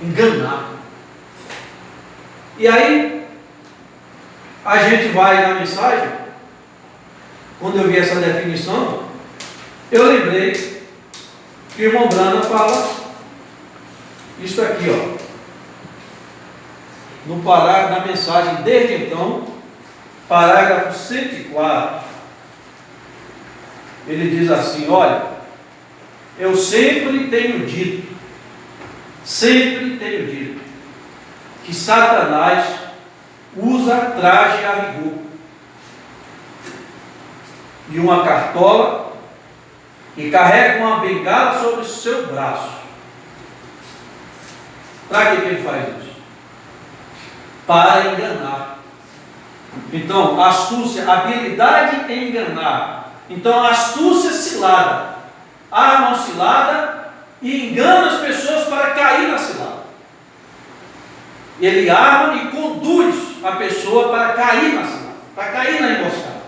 enganar. E aí, a gente vai na mensagem, quando eu vi essa definição, eu lembrei que o irmão Brana fala isso aqui, ó, no parágrafo da mensagem, desde então, parágrafo 104, ele diz assim: olha, eu sempre tenho dito que Satanás usa traje a rigor e uma cartola e carrega uma bengala sobre o seu braço. Para que ele faz isso? Para enganar. Então, astúcia, habilidade em enganar. Então, astúcia cilada, arma cilada e engana as pessoas para cair na cilada. Ele arma e conduz a pessoa para cair na cilada, para cair na emboscada.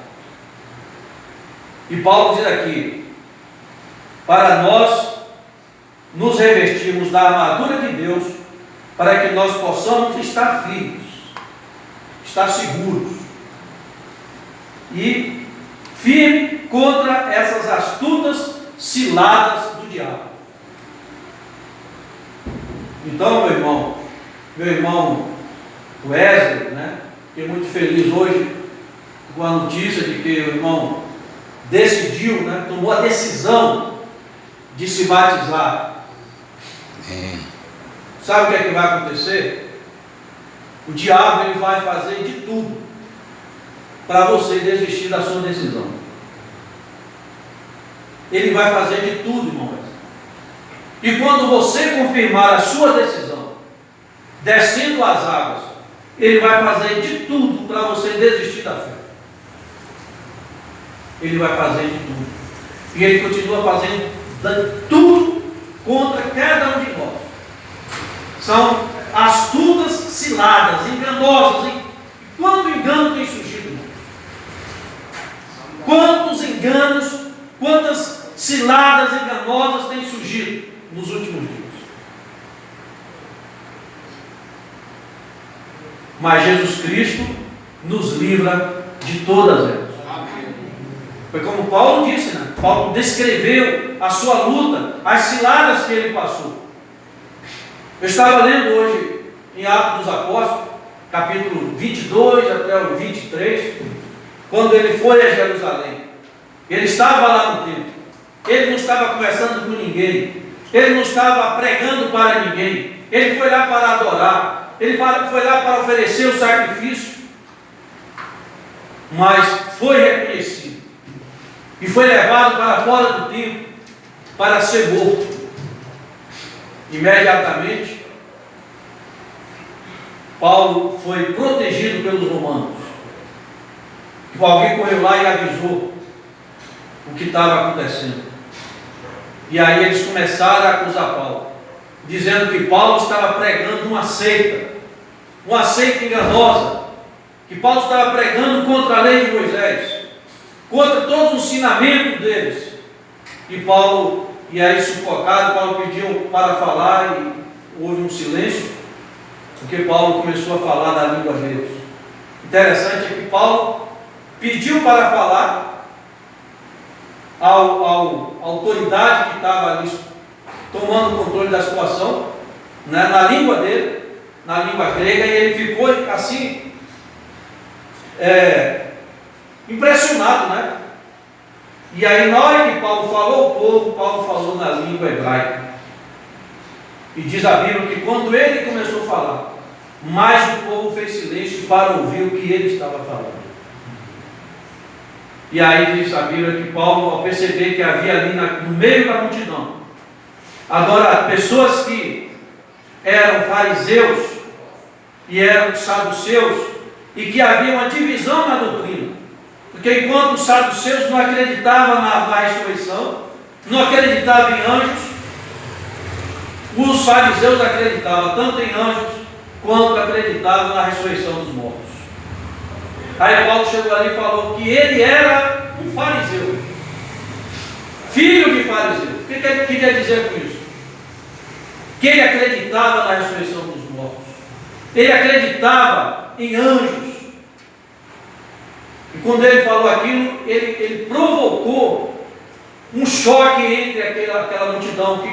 E Paulo diz aqui: para nós nos revestirmos da armadura de Deus, para que nós possamos estar firmes, estar seguros e firme contra essas astutas ciladas do diabo. Então, meu irmão Wesley, fiquei muito feliz hoje com a notícia de que o irmão decidiu, tomou a decisão de se batizar. Sabe o que é que vai acontecer? O diabo ele vai fazer de tudo para você desistir da sua decisão. Ele vai fazer de tudo, irmão. E quando você confirmar a sua decisão, descendo as águas, ele vai fazer de tudo para você desistir da fé. Ele vai fazer de tudo. E ele continua fazendo tudo contra cada um de nós. São astutas ciladas, enganosas. Quanto engano tem surgido, irmão? Quantos enganos, quantas ciladas enganosas têm surgido nos últimos dias? Mas Jesus Cristo nos livra de todas elas. Foi como Paulo disse, Paulo descreveu a sua luta, as ciladas que ele passou. Eu estava lendo hoje em Atos dos Apóstolos, capítulo 22 até o 23, quando ele foi a Jerusalém. Ele estava lá no templo. Ele não estava conversando com ninguém. Ele não estava pregando para ninguém. Ele foi lá para adorar. Ele foi lá para oferecer o sacrifício. Mas foi reconhecido. E foi levado para fora do templo para ser morto. Imediatamente, Paulo foi protegido pelos romanos. Alguém correu lá e avisou o que estava acontecendo. E aí eles começaram a acusar Paulo, dizendo que Paulo estava pregando uma seita enganosa, que Paulo estava pregando contra a lei de Moisés, contra todo o ensinamento deles. E aí sufocado, Paulo pediu para falar e houve um silêncio, porque Paulo começou a falar da língua deles. Interessante é que Paulo pediu para falar à autoridade que estava ali tomando o controle da situação, na língua dele, na língua grega, e ele ficou assim impressionado, E aí, na hora que Paulo falou ao povo, Paulo falou na língua hebraica. E diz a Bíblia que quando ele começou a falar, mais o povo fez silêncio para ouvir o que ele estava falando. E aí diz a Bíblia que Paulo, ao perceber que havia ali no meio da multidão, pessoas que eram fariseus e eram saduceus, e que havia uma divisão na doutrina. Porque enquanto os saduceus não acreditavam na ressurreição, não acreditavam em anjos, os fariseus acreditavam tanto em anjos quanto acreditavam na ressurreição dos mortos. Aí Paulo chegou ali e falou que ele era um fariseu, filho de fariseu. O que ele queria dizer com isso? que ele acreditava na ressurreição dos mortos, ele acreditava em anjos. E quando ele falou aquilo, ele provocou um choque entre aquela multidão que